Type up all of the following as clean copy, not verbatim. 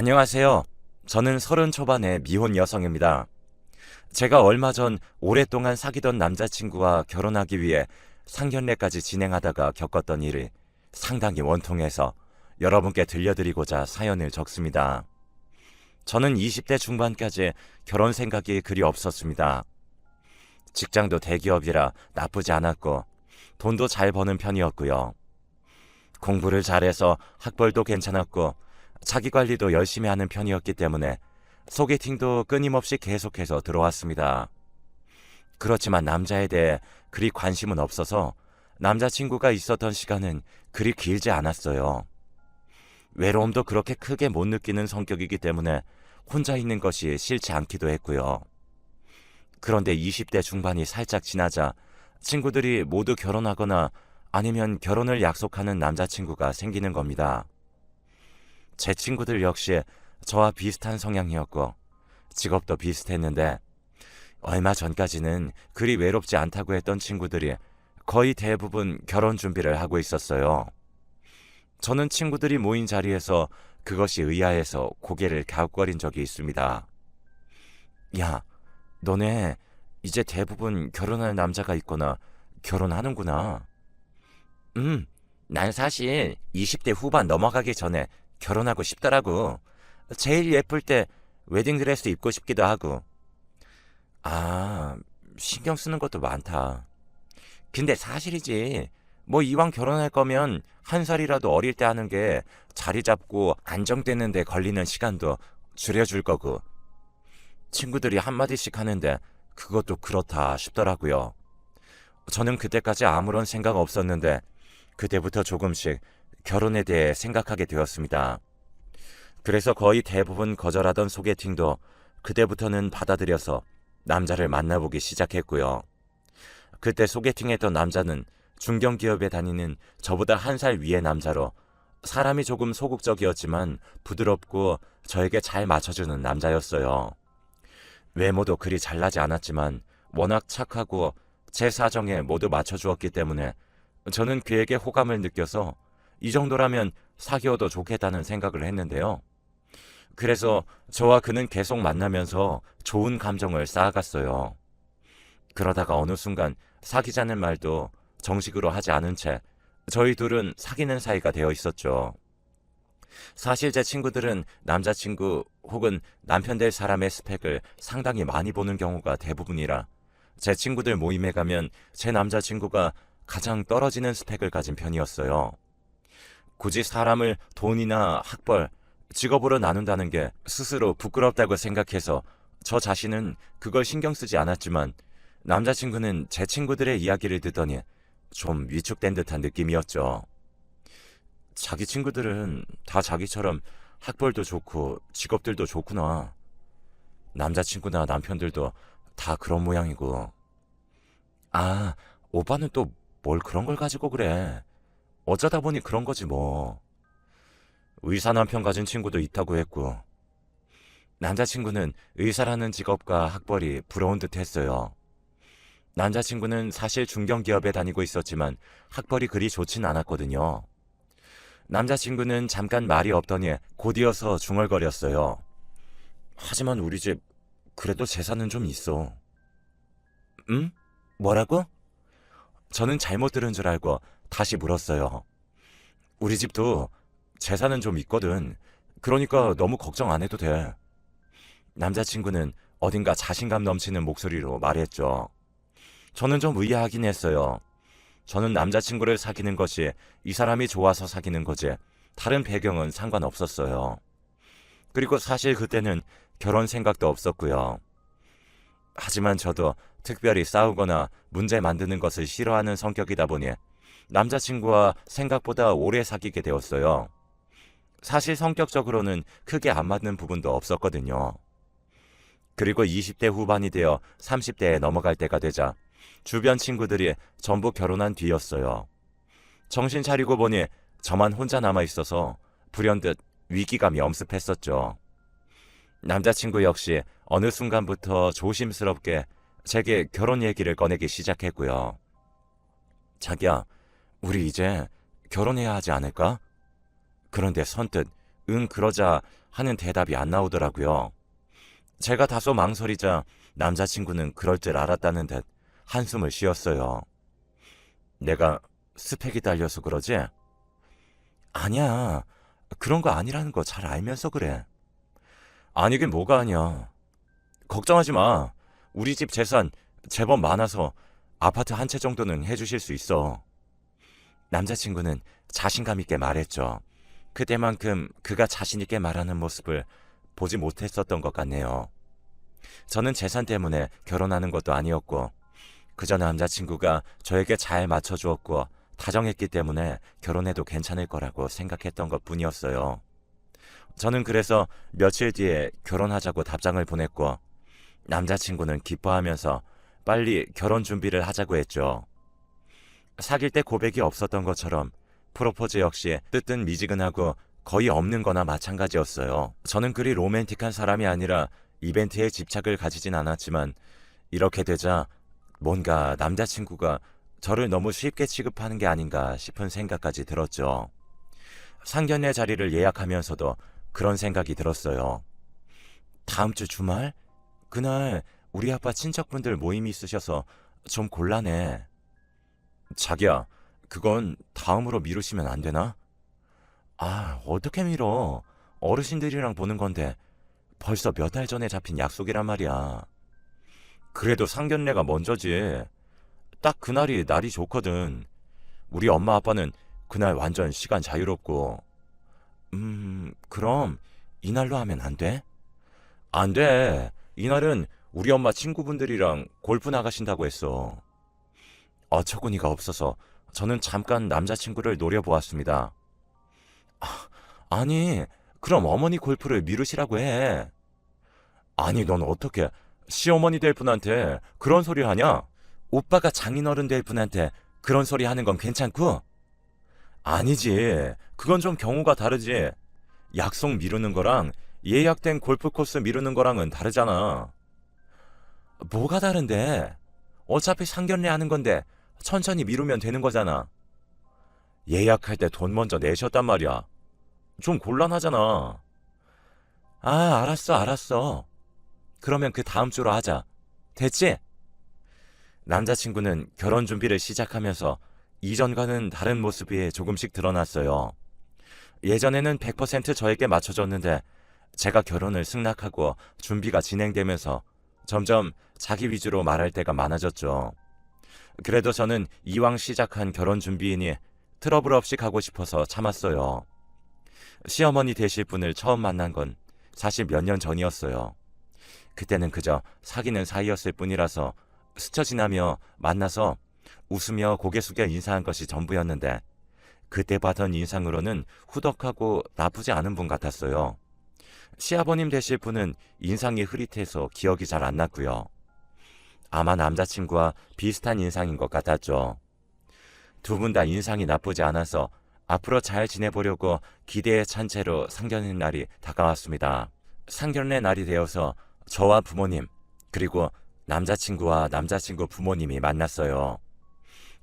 안녕하세요. 저는 30 초반의 미혼 여성입니다. 제가 얼마 전 오랫동안 사귀던 남자친구와 결혼하기 위해 상견례까지 진행하다가 겪었던 일이 상당히 원통해서 여러분께 들려드리고자 사연을 적습니다. 저는 20대 중반까지 결혼 생각이 그리 없었습니다. 직장도 대기업이라 나쁘지 않았고 돈도 잘 버는 편이었고요. 공부를 잘해서 학벌도 괜찮았고 자기 관리도 열심히 하는 편이었기 때문에 소개팅도 끊임없이 계속해서 들어왔습니다. 그렇지만 남자에 대해 그리 관심은 없어서 남자친구가 있었던 시간은 그리 길지 않았어요. 외로움도 그렇게 크게 못 느끼는 성격이기 때문에 혼자 있는 것이 싫지 않기도 했고요. 그런데 20대 중반이 살짝 지나자 친구들이 모두 결혼하거나 아니면 결혼을 약속하는 남자친구가 생기는 겁니다. 제 친구들 역시 저와 비슷한 성향이었고 직업도 비슷했는데 얼마 전까지는 그리 외롭지 않다고 했던 친구들이 거의 대부분 결혼 준비를 하고 있었어요. 저는 친구들이 모인 자리에서 그것이 의아해서 고개를 갸웃거린 적이 있습니다. 야, 너네 이제 대부분 결혼할 남자가 있거나 결혼하는구나. 난 사실 20대 후반 넘어가기 전에 결혼하고 싶더라고. 제일 예쁠 때 웨딩드레스 입고 싶기도 하고. 아, 신경 쓰는 것도 많다. 근데 사실이지. 뭐 이왕 결혼할 거면 한 살이라도 어릴 때 하는 게 자리 잡고 안정되는 데 걸리는 시간도 줄여줄 거고. 친구들이 한마디씩 하는데 그것도 그렇다 싶더라고요. 저는 그때까지 아무런 생각 없었는데 그때부터 조금씩 결혼에 대해 생각하게 되었습니다. 그래서 거의 대부분 거절하던 소개팅도 그때부터는 받아들여서 남자를 만나보기 시작했고요. 그때 소개팅했던 남자는 중견기업에 다니는 저보다 한 살 위의 남자로 사람이 조금 소극적이었지만 부드럽고 저에게 잘 맞춰주는 남자였어요. 외모도 그리 잘나지 않았지만 워낙 착하고 제 사정에 모두 맞춰주었기 때문에 저는 그에게 호감을 느껴서 이 정도라면 사귀어도 좋겠다는 생각을 했는데요. 그래서 저와 그는 계속 만나면서 좋은 감정을 쌓아갔어요. 그러다가 어느 순간 사귀자는 말도 정식으로 하지 않은 채 저희 둘은 사귀는 사이가 되어 있었죠. 사실 제 친구들은 남자친구 혹은 남편 될 사람의 스펙을 상당히 많이 보는 경우가 대부분이라 제 친구들 모임에 가면 제 남자친구가 가장 떨어지는 스펙을 가진 편이었어요. 굳이 사람을 돈이나 학벌, 직업으로 나눈다는 게 스스로 부끄럽다고 생각해서 저 자신은 그걸 신경 쓰지 않았지만 남자친구는 제 친구들의 이야기를 듣더니 좀 위축된 듯한 느낌이었죠. 자기 친구들은 다 자기처럼 학벌도 좋고 직업들도 좋구나. 남자친구나 남편들도 다 그런 모양이고. 아, 오빠는 또 뭘 그런 걸 가지고 그래. 어쩌다 보니 그런 거지 뭐. 의사 남편 가진 친구도 있다고 했고. 남자친구는 의사라는 직업과 학벌이 부러운 듯 했어요. 남자친구는 사실 중견기업에 다니고 있었지만 학벌이 그리 좋진 않았거든요. 남자친구는 잠깐 말이 없더니 곧이어서 중얼거렸어요. 하지만 우리 집 그래도 재산은 좀 있어. 응? 뭐라고? 저는 잘못 들은 줄 알고 다시 물었어요. 우리 집도 재산은 좀 있거든. 그러니까 너무 걱정 안 해도 돼. 남자친구는 어딘가 자신감 넘치는 목소리로 말했죠. 저는 좀 의아하긴 했어요. 저는 남자친구를 사귀는 것이 이 사람이 좋아서 사귀는 거지 다른 배경은 상관없었어요. 그리고 사실 그때는 결혼 생각도 없었고요. 하지만 저도 특별히 싸우거나 문제 만드는 것을 싫어하는 성격이다 보니 남자친구와 생각보다 오래 사귀게 되었어요. 사실 성격적으로는 크게 안 맞는 부분도 없었거든요. 그리고 20대 후반이 되어 30대에 넘어갈 때가 되자 주변 친구들이 전부 결혼한 뒤였어요. 정신 차리고 보니 저만 혼자 남아 있어서 불현듯 위기감이 엄습했었죠. 남자친구 역시 어느 순간부터 조심스럽게 제게 결혼 얘기를 꺼내기 시작했고요. 자기야, 우리 이제 결혼해야 하지 않을까? 그런데 선뜻 응 그러자 하는 대답이 안 나오더라고요. 제가 다소 망설이자 남자친구는 그럴 줄 알았다는 듯 한숨을 쉬었어요. 내가 스펙이 딸려서 그러지? 아니야. 그런 거 아니라는 거 잘 알면서 그래. 아니긴 뭐가 아니야. 걱정하지 마. 우리 집 재산 제법 많아서 아파트 한 채 정도는 해주실 수 있어. 남자친구는 자신감 있게 말했죠. 그때만큼 그가 자신 있게 말하는 모습을 보지 못했었던 것 같네요. 저는 재산 때문에 결혼하는 것도 아니었고 그저 남자친구가 저에게 잘 맞춰주었고 다정했기 때문에 결혼해도 괜찮을 거라고 생각했던 것 뿐이었어요. 저는 그래서 며칠 뒤에 결혼하자고 답장을 보냈고 남자친구는 기뻐하면서 빨리 결혼 준비를 하자고 했죠. 사귈 때 고백이 없었던 것처럼 프로포즈 역시 뜻은 미지근하고 거의 없는 거나 마찬가지였어요. 저는 그리 로맨틱한 사람이 아니라 이벤트에 집착을 가지진 않았지만 이렇게 되자 뭔가 남자친구가 저를 너무 쉽게 취급하는 게 아닌가 싶은 생각까지 들었죠. 상견례 자리를 예약하면서도 그런 생각이 들었어요. 다음 주 주말? 그날 우리 아빠 친척분들 모임이 있으셔서 좀 곤란해. 자기야, 그건 다음으로 미루시면 안 되나? 아, 어떻게 미뤄? 어르신들이랑 보는 건데 벌써 몇 달 전에 잡힌 약속이란 말이야. 그래도 상견례가 먼저지. 딱 그날이 날이 좋거든. 우리 엄마 아빠는 그날 완전 시간 자유롭고. 그럼 이날로 하면 안 돼? 안 돼. 이날은 우리 엄마 친구분들이랑 골프 나가신다고 했어. 어처구니가 없어서 저는 잠깐 남자친구를 노려보았습니다. 아니, 그럼 어머니 골프를 미루시라고 해. 아니, 넌 어떻게 시어머니 될 분한테 그런 소리 하냐? 오빠가 장인어른 될 분한테 그런 소리 하는 건 괜찮고? 아니지. 그건 좀 경우가 다르지. 약속 미루는 거랑 예약된 골프 코스 미루는 거랑은 다르잖아. 뭐가 다른데? 어차피 상견례 하는 건데 천천히 미루면 되는 거잖아. 예약할 때 돈 먼저 내셨단 말이야. 좀 곤란하잖아. 아, 알았어. 그러면 그 다음 주로 하자. 됐지? 남자친구는 결혼 준비를 시작하면서 이전과는 다른 모습이 조금씩 드러났어요. 예전에는 100% 저에게 맞춰줬는데 제가 결혼을 승낙하고 준비가 진행되면서 점점 자기 위주로 말할 때가 많아졌죠. 그래도 저는 이왕 시작한 결혼 준비이니 트러블 없이 가고 싶어서 참았어요. 시어머니 되실 분을 처음 만난 건 사실 몇 년 전이었어요. 그때는 그저 사귀는 사이였을 뿐이라서 스쳐 지나며 만나서 웃으며 고개 숙여 인사한 것이 전부였는데 그때 받은 인상으로는 후덕하고 나쁘지 않은 분 같았어요. 시아버님 되실 분은 인상이 흐릿해서 기억이 잘 안 났고요. 아마 남자친구와 비슷한 인상인 것 같았죠. 두 분 다 인상이 나쁘지 않아서 앞으로 잘 지내보려고 기대에 찬 채로 상견례 날이 다가왔습니다. 상견례 날이 되어서 저와 부모님 그리고 남자친구와 남자친구 부모님이 만났어요.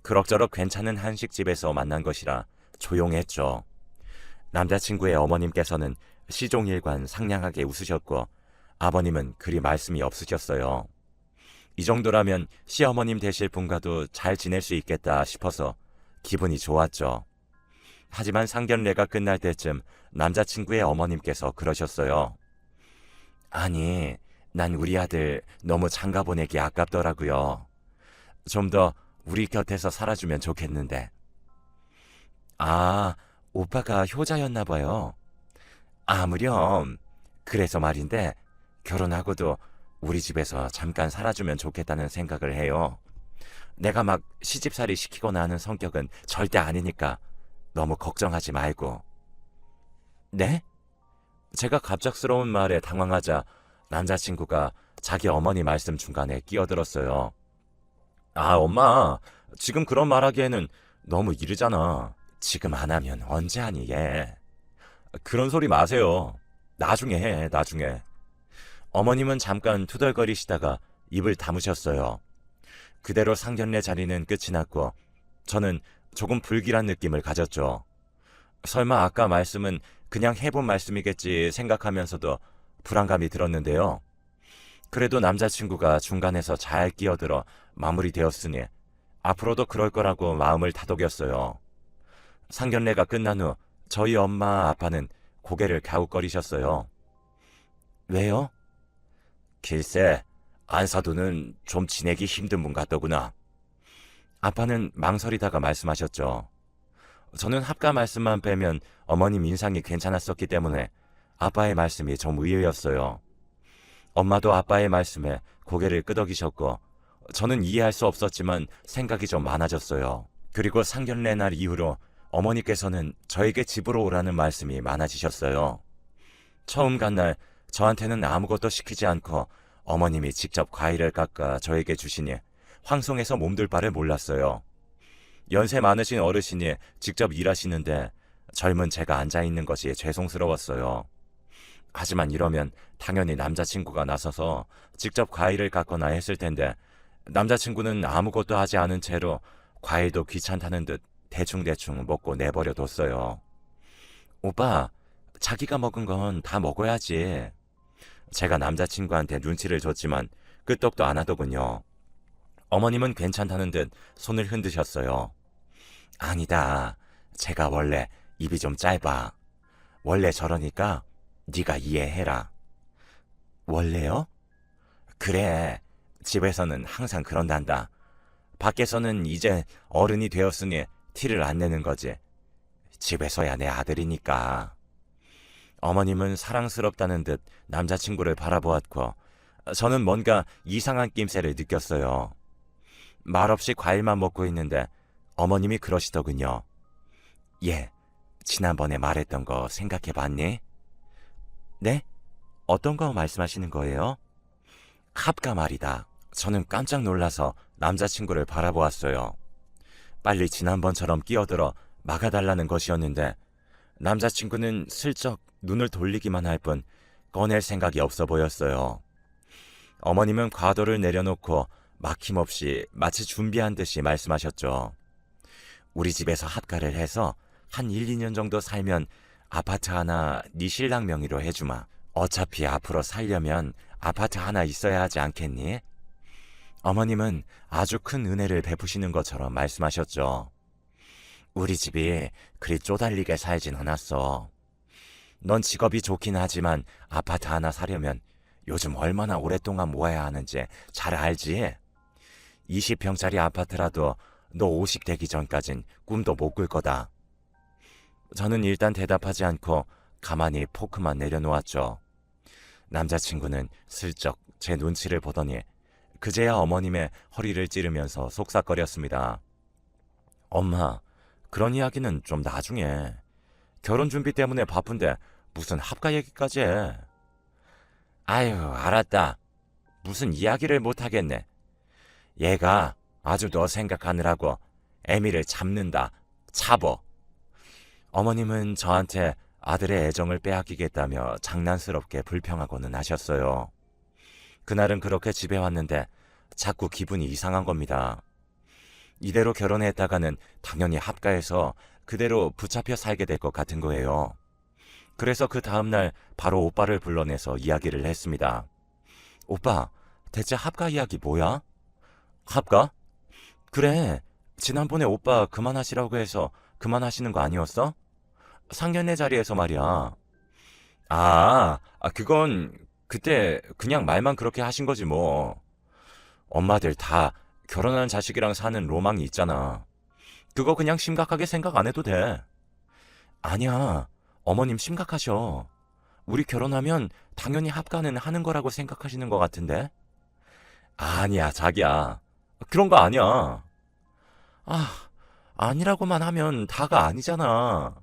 그럭저럭 괜찮은 한식집에서 만난 것이라 조용했죠. 남자친구의 어머님께서는 시종일관 상냥하게 웃으셨고 아버님은 그리 말씀이 없으셨어요. 이 정도라면 시어머님 되실 분과도 잘 지낼 수 있겠다 싶어서 기분이 좋았죠. 하지만 상견례가 끝날 때쯤 남자친구의 어머님께서 그러셨어요. 아니, 난 우리 아들 너무 장가 보내기 아깝더라고요. 좀 더 우리 곁에서 살아주면 좋겠는데. 아, 오빠가 효자였나 봐요. 아무렴. 그래서 말인데 결혼하고도 우리 집에서 잠깐 살아주면 좋겠다는 생각을 해요. 내가 막 시집살이 시키거나 하는 성격은 절대 아니니까 너무 걱정하지 말고. 네? 제가 갑작스러운 말에 당황하자 남자친구가 자기 어머니 말씀 중간에 끼어들었어요. 아, 엄마, 지금 그런 말하기에는 너무 이르잖아. 지금 안 하면 언제 하니, 얘. 그런 소리 마세요. 나중에 해, 나중에. 어머님은 잠깐 투덜거리시다가 입을 다무셨어요. 그대로 상견례 자리는 끝이 났고 저는 조금 불길한 느낌을 가졌죠. 설마 아까 말씀은 그냥 해본 말씀이겠지 생각하면서도 불안감이 들었는데요. 그래도 남자친구가 중간에서 잘 끼어들어 마무리되었으니 앞으로도 그럴 거라고 마음을 다독였어요. 상견례가 끝난 후 저희 엄마 아빠는 고개를 갸웃거리셨어요. 왜요? 길세, 안사도는 좀 지내기 힘든 분 같더구나. 아빠는 망설이다가 말씀하셨죠. 저는 합가 말씀만 빼면 어머님 인상이 괜찮았었기 때문에 아빠의 말씀이 좀 의외였어요. 엄마도 아빠의 말씀에 고개를 끄덕이셨고 저는 이해할 수 없었지만 생각이 좀 많아졌어요. 그리고 상견례 날 이후로 어머니께서는 저에게 집으로 오라는 말씀이 많아지셨어요. 처음 간 날 저한테는 아무것도 시키지 않고 어머님이 직접 과일을 깎아 저에게 주시니 황송해서 몸둘 바를 몰랐어요. 연세 많으신 어르신이 직접 일하시는데 젊은 제가 앉아있는 것이 죄송스러웠어요. 하지만 이러면 당연히 남자친구가 나서서 직접 과일을 깎거나 했을 텐데 남자친구는 아무것도 하지 않은 채로 과일도 귀찮다는 듯 대충대충 먹고 내버려 뒀어요. 오빠, 자기가 먹은 건 다 먹어야지. 제가 남자친구한테 눈치를 줬지만 끄떡도 안 하더군요. 어머님은 괜찮다는 듯 손을 흔드셨어요. 아니다. 제가 원래 입이 좀 짧아. 원래 저러니까 네가 이해해라. 원래요? 그래. 집에서는 항상 그런단다. 밖에서는 이제 어른이 되었으니 티를 안 내는 거지. 집에서야 내 아들이니까. 어머님은 사랑스럽다는 듯 남자친구를 바라보았고 저는 뭔가 이상한 낌새를 느꼈어요. 말없이 과일만 먹고 있는데 어머님이 그러시더군요. 얘, 지난번에 말했던 거 생각해봤니? 네? 어떤 거 말씀하시는 거예요? 합가 말이다. 저는 깜짝 놀라서 남자친구를 바라보았어요. 빨리 지난번처럼 끼어들어 막아달라는 것이었는데 남자친구는 슬쩍 눈을 돌리기만 할 뿐 꺼낼 생각이 없어 보였어요. 어머님은 과도를 내려놓고 막힘없이 마치 준비한 듯이 말씀하셨죠. 우리 집에서 합가를 해서 한 1, 2년 정도 살면 아파트 하나 네 신랑 명의로 해주마. 어차피 앞으로 살려면 아파트 하나 있어야 하지 않겠니? 어머님은 아주 큰 은혜를 베푸시는 것처럼 말씀하셨죠. 우리 집이 그리 쪼달리게 살진 않았어. 넌 직업이 좋긴 하지만 아파트 하나 사려면 요즘 얼마나 오랫동안 모아야 하는지 잘 알지? 20평짜리 아파트라도 너 50 되기 전까진 꿈도 못 꿀 거다. 저는 일단 대답하지 않고 가만히 포크만 내려놓았죠. 남자친구는 슬쩍 제 눈치를 보더니 그제야 어머님의 허리를 찌르면서 속삭거렸습니다. 엄마, 그런 이야기는 좀 나중에. 결혼 준비 때문에 바쁜데 무슨 합가 얘기까지 해. 아유, 알았다. 무슨 이야기를 못하겠네. 얘가 아주 너 생각하느라고 애미를 잡는다. 잡어. 어머님은 저한테 아들의 애정을 빼앗기겠다며 장난스럽게 불평하고는 하셨어요. 그날은 그렇게 집에 왔는데 자꾸 기분이 이상한 겁니다. 이대로 결혼했다가는 당연히 합가해서 그대로 붙잡혀 살게 될 것 같은 거예요. 그래서 그 다음날 바로 오빠를 불러내서 이야기를 했습니다. 오빠, 대체 합가 이야기 뭐야? 합가? 그래, 지난번에 오빠 그만하시라고 해서 그만하시는 거 아니었어? 상견례 자리에서 말이야. 그건 그때 그냥 말만 그렇게 하신 거지 뭐. 엄마들 다 결혼한 자식이랑 사는 로망이 있잖아. 그거 그냥 심각하게 생각 안 해도 돼. 아니야, 어머님 심각하셔. 우리 결혼하면 당연히 합가는 하는 거라고 생각하시는 것 같은데? 아니야, 자기야. 그런 거 아니야. 아, 아니라고만 하면 다가 아니잖아.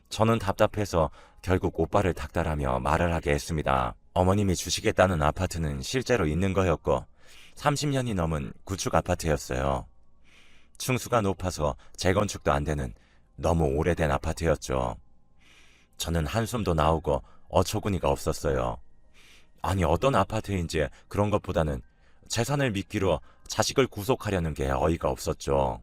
저는 답답해서 결국 오빠를 닥달하며 말을 하게 했습니다. 어머님이 주시겠다는 아파트는 실제로 있는 거였고 30년이 넘은 구축 아파트였어요. 층수가 높아서 재건축도 안 되는 너무 오래된 아파트였죠. 저는 한숨도 나오고 어처구니가 없었어요. 아니, 어떤 아파트인지 그런 것보다는 재산을 미끼로 자식을 구속하려는 게 어이가 없었죠.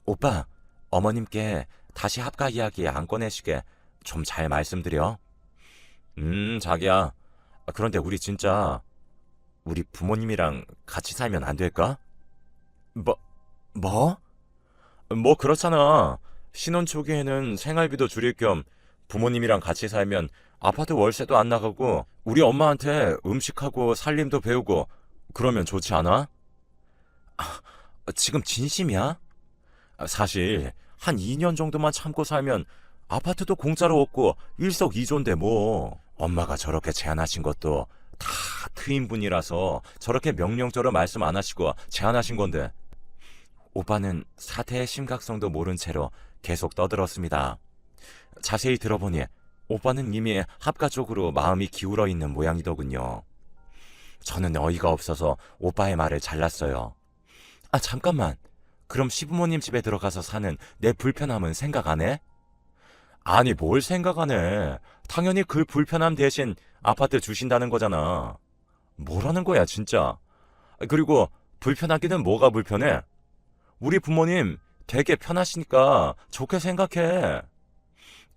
오빠, 어머님께 다시 합가 이야기 안 꺼내시게 좀 잘 말씀드려. 자기야. 그런데 우리 진짜 우리 부모님이랑 같이 살면 안 될까? 뭐, 뭐? 뭐 그렇잖아. 신혼 초기에는 생활비도 줄일 겸 부모님이랑 같이 살면 아파트 월세도 안 나가고 우리 엄마한테 음식하고 살림도 배우고 그러면 좋지 않아? 지금 진심이야? 사실 한 2년 정도만 참고 살면 아파트도 공짜로 얻고 일석이조인데 뭐. 엄마가 저렇게 제안하신 것도 다 트임분이라서 저렇게 명령처럼 말씀 안 하시고 제안하신 건데. 오빠는 사태의 심각성도 모른 채로 계속 떠들었습니다. 자세히 들어보니 오빠는 이미 합가 쪽으로 마음이 기울어 있는 모양이더군요. 저는 어이가 없어서 오빠의 말을 잘랐어요. 잠깐만. 그럼 시부모님 집에 들어가서 사는 내 불편함은 생각 안 해? 아니, 뭘 생각 안 해. 당연히 그 불편함 대신 아파트 주신다는 거잖아. 뭐라는 거야, 진짜. 그리고 불편하기는 뭐가 불편해? 우리 부모님 되게 편하시니까 좋게 생각해.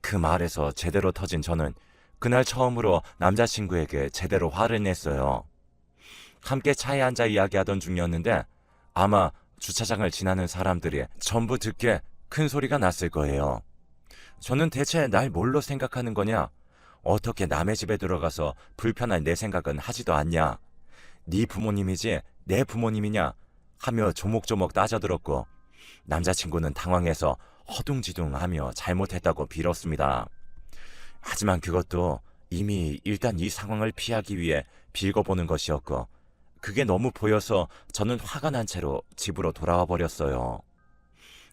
그 말에서 제대로 터진 저는 그날 처음으로 남자친구에게 제대로 화를 냈어요. 함께 차에 앉아 이야기하던 중이었는데 아마 주차장을 지나는 사람들이 전부 듣게 큰 소리가 났을 거예요. 저는 대체 날 뭘로 생각하는 거냐? 어떻게 남의 집에 들어가서 불편한 내 생각은 하지도 않냐? 네 부모님이지 내 부모님이냐? 하며 조목조목 따져들었고 남자친구는 당황해서 허둥지둥하며 잘못했다고 빌었습니다. 하지만 그것도 이미 일단 이 상황을 피하기 위해 빌거보는 것이었고 그게 너무 보여서 저는 화가 난 채로 집으로 돌아와 버렸어요.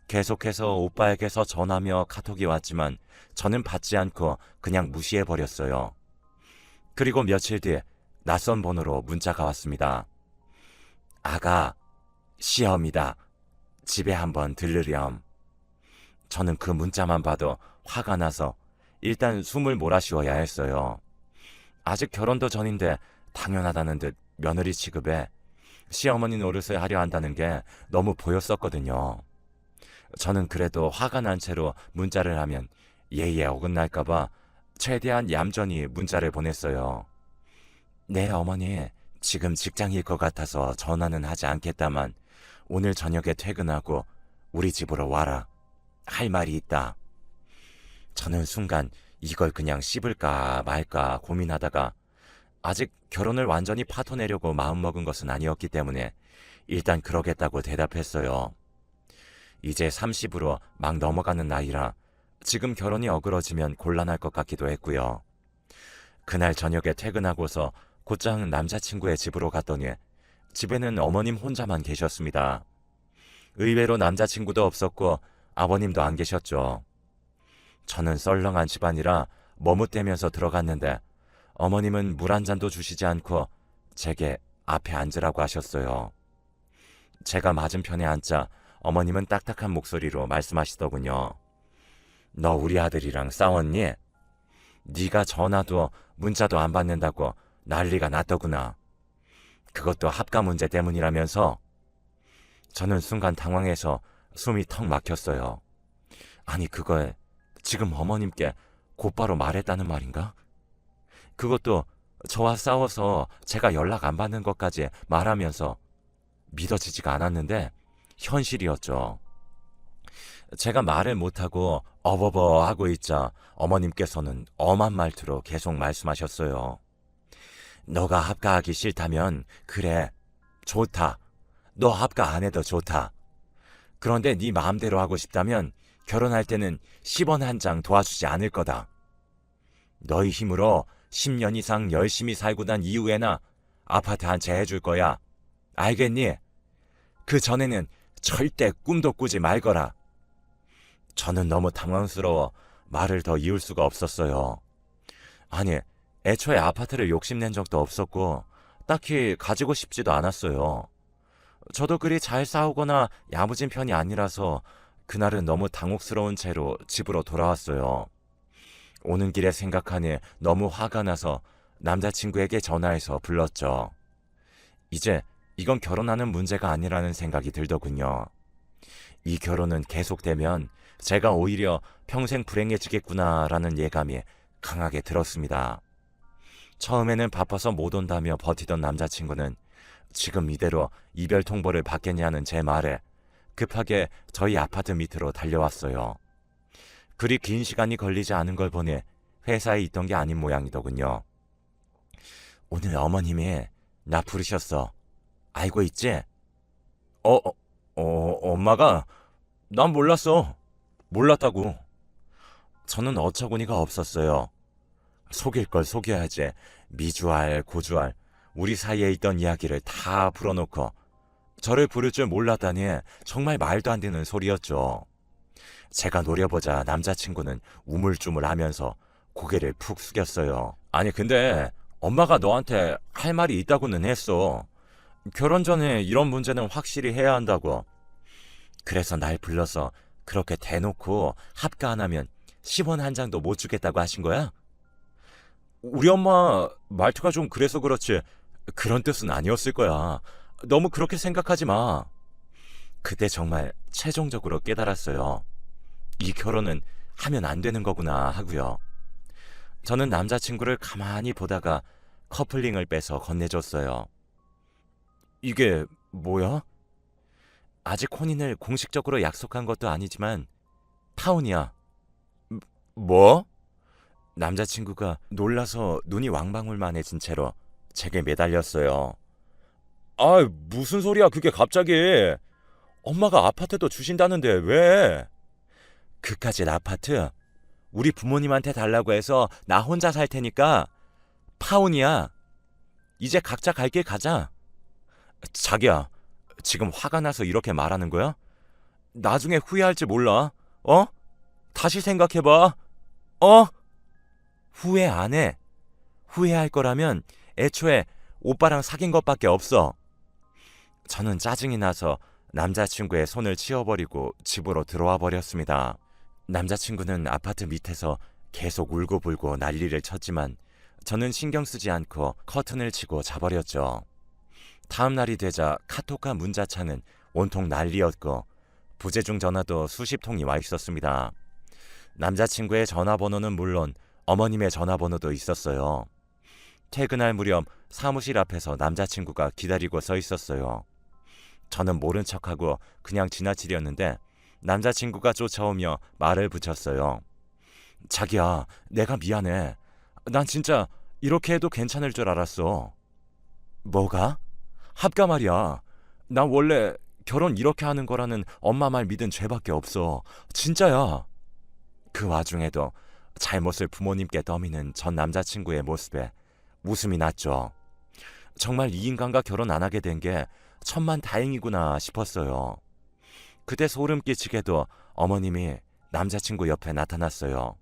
계속해서 오빠에게서 전화며 카톡이 왔지만 저는 받지 않고 그냥 무시해버렸어요. 그리고 며칠 뒤 낯선 번호로 문자가 왔습니다. 아가, 시험이다. 집에 한번 들르렴. 저는 그 문자만 봐도 화가 나서 일단 숨을 몰아쉬어야 했어요. 아직 결혼도 전인데 당연하다는 듯 며느리 취급에 시어머니 노릇을 하려 한다는 게 너무 보였었거든요. 저는 그래도 화가 난 채로 문자를 하면 예의에 어긋날까봐 최대한 얌전히 문자를 보냈어요. 네, 어머니. 지금 직장일 것 같아서 전화는 하지 않겠다만 오늘 저녁에 퇴근하고 우리 집으로 와라. 할 말이 있다. 저는 순간 이걸 그냥 씹을까 말까 고민하다가 아직 결혼을 완전히 파토내려고 마음먹은 것은 아니었기 때문에 일단 그러겠다고 대답했어요. 이제 30으로 막 넘어가는 나이라 지금 결혼이 어그러지면 곤란할 것 같기도 했고요. 그날 저녁에 퇴근하고서 곧장 남자친구의 집으로 갔더니 집에는 어머님 혼자만 계셨습니다. 의외로 남자친구도 없었고 아버님도 안 계셨죠. 저는 썰렁한 집안이라 머뭇대면서 들어갔는데 어머님은 물 한 잔도 주시지 않고 제게 앞에 앉으라고 하셨어요. 제가 맞은편에 앉자 어머님은 딱딱한 목소리로 말씀하시더군요. 너 우리 아들이랑 싸웠니? 네가 전화도 문자도 안 받는다고 난리가 났더구나. 그것도 합가 문제 때문이라면서? 저는 순간 당황해서 숨이 턱 막혔어요. 아니 그걸 지금 어머님께 곧바로 말했다는 말인가? 그것도 저와 싸워서 제가 연락 안 받는 것까지 말하면서 믿어지지가 않았는데 현실이었죠. 제가 말을 못하고 어버버 하고 있자 어머님께서는 엄한 말투로 계속 말씀하셨어요. 너가 합가하기 싫다면 그래, 좋다. 너 합가 안 해도 좋다. 그런데 네 마음대로 하고 싶다면 결혼할 때는 10원 한 장 도와주지 않을 거다. 너희 힘으로 10년 이상 열심히 살고 난 이후에나 아파트 한 채 해줄 거야. 알겠니? 그 전에는 절대 꿈도 꾸지 말거라. 저는 너무 당황스러워 말을 더 이을 수가 없었어요. 아니, 애초에 아파트를 욕심낸 적도 없었고 딱히 가지고 싶지도 않았어요. 저도 그리 잘 싸우거나 야무진 편이 아니라서 그날은 너무 당혹스러운 채로 집으로 돌아왔어요. 오는 길에 생각하니 너무 화가 나서 남자친구에게 전화해서 불렀죠. 이제 이건 결혼하는 문제가 아니라는 생각이 들더군요. 이 결혼은 계속되면 제가 오히려 평생 불행해지겠구나라는 예감이 강하게 들었습니다. 처음에는 바빠서 못 온다며 버티던 남자친구는 지금 이대로 이별 통보를 받겠냐는 제 말에 급하게 저희 아파트 밑으로 달려왔어요. 그리 긴 시간이 걸리지 않은 걸 보니 회사에 있던 게 아닌 모양이더군요. 오늘 어머님이 나 부르셨어. 알고 있지? 엄마가? 난 몰랐어. 몰랐다고. 저는 어처구니가 없었어요. 속일 걸 속여야지. 미주알, 고주알, 우리 사이에 있던 이야기를 다 풀어놓고 저를 부를 줄 몰랐다니 정말 말도 안 되는 소리였죠. 제가 노려보자 남자친구는 우물쭈물하면서 고개를 푹 숙였어요. 아니 근데 엄마가 너한테 할 말이 있다고는 했어. 결혼 전에 이런 문제는 확실히 해야 한다고. 그래서 날 불러서 그렇게 대놓고 합가 안 하면 10원 한 장도 못 주겠다고 하신 거야? 우리 엄마 말투가 좀 그래서 그렇지 그런 뜻은 아니었을 거야. 너무 그렇게 생각하지 마. 그때 정말 최종적으로 깨달았어요. 이 결혼은 하면 안 되는 거구나 하고요. 저는 남자친구를 가만히 보다가 커플링을 빼서 건네줬어요. 이게 뭐야? 아직 혼인을 공식적으로 약속한 것도 아니지만 파혼이야. 뭐? 남자친구가 놀라서 눈이 왕방울만해진 채로 제게 매달렸어요. 아, 무슨 소리야 그게 갑자기. 엄마가 아파트도 주신다는데 왜? 그까짓 아파트 우리 부모님한테 달라고 해서 나 혼자 살 테니까 파혼이야. 이제 각자 갈 길 가자. 자기야, 지금 화가 나서 이렇게 말하는 거야? 나중에 후회할지 몰라. 어? 다시 생각해봐. 어? 후회 안 해. 후회할 거라면 애초에 오빠랑 사귄 것밖에 없어. 저는 짜증이 나서 남자친구의 손을 치워버리고 집으로 들어와 버렸습니다. 남자친구는 아파트 밑에서 계속 울고불고 난리를 쳤지만 저는 신경 쓰지 않고 커튼을 치고 자버렸죠. 다음 날이 되자 카톡과 문자창은 온통 난리였고 부재중 전화도 수십 통이 와 있었습니다. 남자친구의 전화번호는 물론 어머님의 전화번호도 있었어요. 퇴근할 무렵 사무실 앞에서 남자친구가 기다리고 서 있었어요. 저는 모른 척하고 그냥 지나치려는데 남자친구가 쫓아오며 말을 붙였어요. 자기야, 내가 미안해. 난 진짜 이렇게 해도 괜찮을 줄 알았어. 뭐가? 합가 말이야. 난 원래 결혼 이렇게 하는 거라는 엄마 말 믿은 죄밖에 없어. 진짜야. 그 와중에도 잘못을 부모님께 떠미는 전 남자친구의 모습에 웃음이 났죠. 정말 이 인간과 결혼 안 하게 된 게 천만 다행이구나 싶었어요. 그때 소름 끼치게도 어머님이 남자친구 옆에 나타났어요.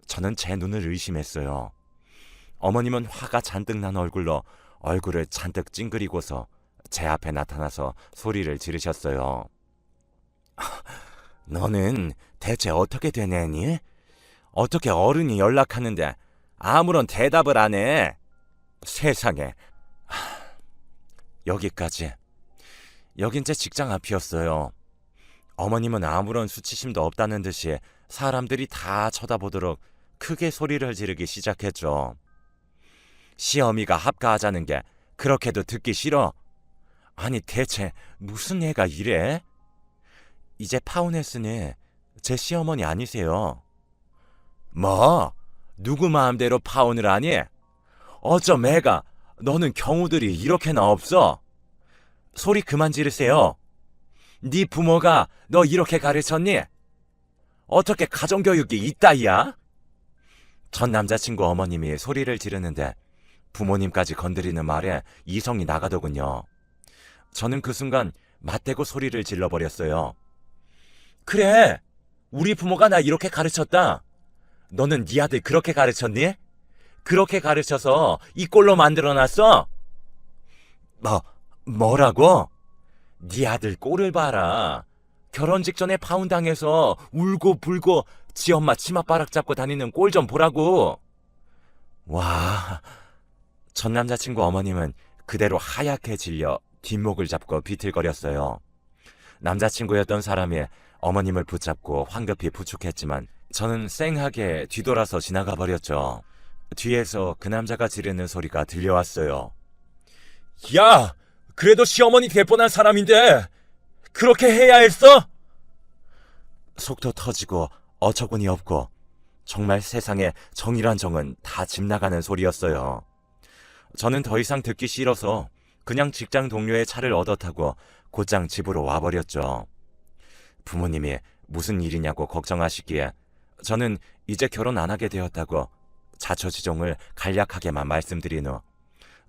저는 제 눈을 의심했어요. 어머님은 화가 잔뜩 난 얼굴로 얼굴을 잔뜩 찡그리고서 제 앞에 나타나서 소리를 지르셨어요. 너는 대체 어떻게 된 애니? 어떻게 어른이 연락하는데 아무런 대답을 안 해? 세상에. 여기까지. 여긴 제 직장 앞이었어요. 어머님은 아무런 수치심도 없다는 듯이 사람들이 다 쳐다보도록 크게 소리를 지르기 시작했죠. 시어미가 합가하자는 게 그렇게도 듣기 싫어? 아니 대체 무슨 애가 이래? 이제 파혼했으니 제 시어머니 아니세요. 뭐? 누구 마음대로 파혼을 하니? 어쩜 애가 너는 경우들이 이렇게나 없어? 소리 그만 지르세요. 네 부모가 너 이렇게 가르쳤니? 어떻게 가정교육이 이따위야? 전 남자친구 어머님이 소리를 지르는데 부모님까지 건드리는 말에 이성이 나가더군요. 저는 그 순간 맞대고 소리를 질러버렸어요. 그래, 우리 부모가 나 이렇게 가르쳤다. 너는 네 아들 그렇게 가르쳤니? 그렇게 가르쳐서 이 꼴로 만들어놨어? 뭐라고? 네 아들 꼴을 봐라. 결혼 직전에 파혼당해서 울고 불고 지 엄마 치맛바락 잡고 다니는 꼴 좀 보라고. 와, 전 남자친구 어머님은 그대로 하얗게 질려 뒷목을 잡고 비틀거렸어요. 남자친구였던 사람이 어머님을 붙잡고 황급히 부축했지만 저는 쌩하게 뒤돌아서 지나가 버렸죠. 뒤에서 그 남자가 지르는 소리가 들려왔어요. 야, 그래도 시어머니 될 뻔한 사람인데 그렇게 해야 했어? 속도 터지고 어처구니 없고 정말 세상에 정이란 정은 다 집 나가는 소리였어요. 저는 더 이상 듣기 싫어서 그냥 직장 동료의 차를 얻어 타고 곧장 집으로 와버렸죠. 부모님이 무슨 일이냐고 걱정하시기에 저는 이제 결혼 안 하게 되었다고 자초지종을 간략하게만 말씀드린 후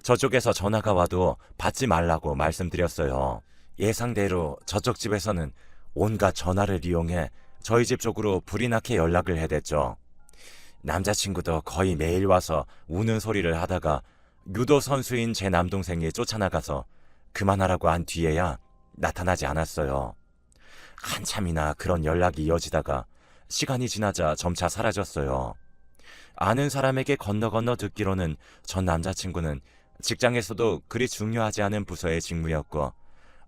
저쪽에서 전화가 와도 받지 말라고 말씀드렸어요. 예상대로 저쪽 집에서는 온갖 전화를 이용해 저희 집 쪽으로 불이 나게 연락을 해댔죠. 남자친구도 거의 매일 와서 우는 소리를 하다가 유도 선수인 제 남동생이 쫓아나가서 그만하라고 한 뒤에야 나타나지 않았어요. 한참이나 그런 연락이 이어지다가 시간이 지나자 점차 사라졌어요. 아는 사람에게 건너 듣기로는 전 남자친구는 직장에서도 그리 중요하지 않은 부서의 직무였고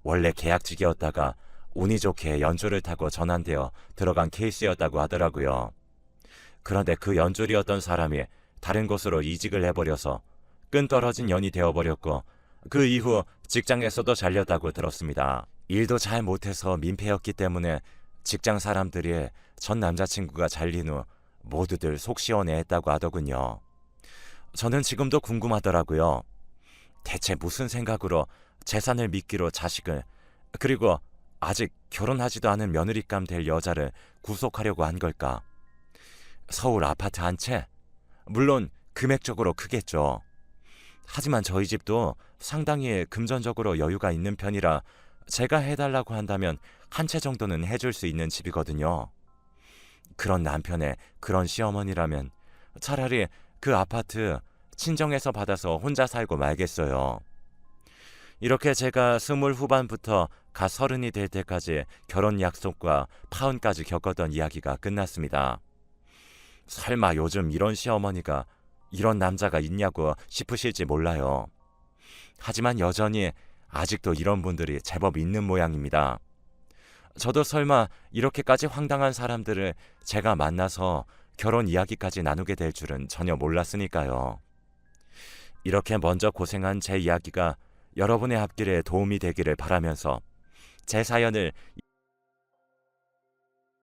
원래 계약직이었다가 운이 좋게 연조를 타고 전환되어 들어간 케이스였다고 하더라고요. 그런데 그 연줄이었던 사람이 다른 곳으로 이직을 해버려서 끈 떨어진 연이 되어버렸고 그 이후 직장에서도 잘렸다고 들었습니다. 일도 잘 못해서 민폐였기 때문에 직장 사람들이 전 남자친구가 잘린 후 모두들 속 시원해했다고 하더군요. 저는 지금도 궁금하더라고요. 대체 무슨 생각으로 재산을 미끼로 자식을 그리고 아직 결혼하지도 않은 며느리감 될 여자를 구속하려고 한 걸까? 서울 아파트 한 채? 물론 금액적으로 크겠죠. 하지만 저희 집도 상당히 금전적으로 여유가 있는 편이라 제가 해달라고 한다면 한 채 정도는 해줄 수 있는 집이거든요. 그런 남편의 그런 시어머니라면 차라리 그 아파트 친정에서 받아서 혼자 살고 말겠어요. 이렇게 제가 20 후반부터 갓 30이 될 때까지 결혼 약속과 파혼까지 겪었던 이야기가 끝났습니다. 설마 요즘 이런 시어머니가 이런 남자가 있냐고 싶으실지 몰라요. 하지만 여전히 아직도 이런 분들이 제법 있는 모양입니다. 저도 설마 이렇게까지 황당한 사람들을 제가 만나서 결혼 이야기까지 나누게 될 줄은 전혀 몰랐으니까요. 이렇게 먼저 고생한 제 이야기가 여러분의 앞길에 도움이 되기를 바라면서 제 사연을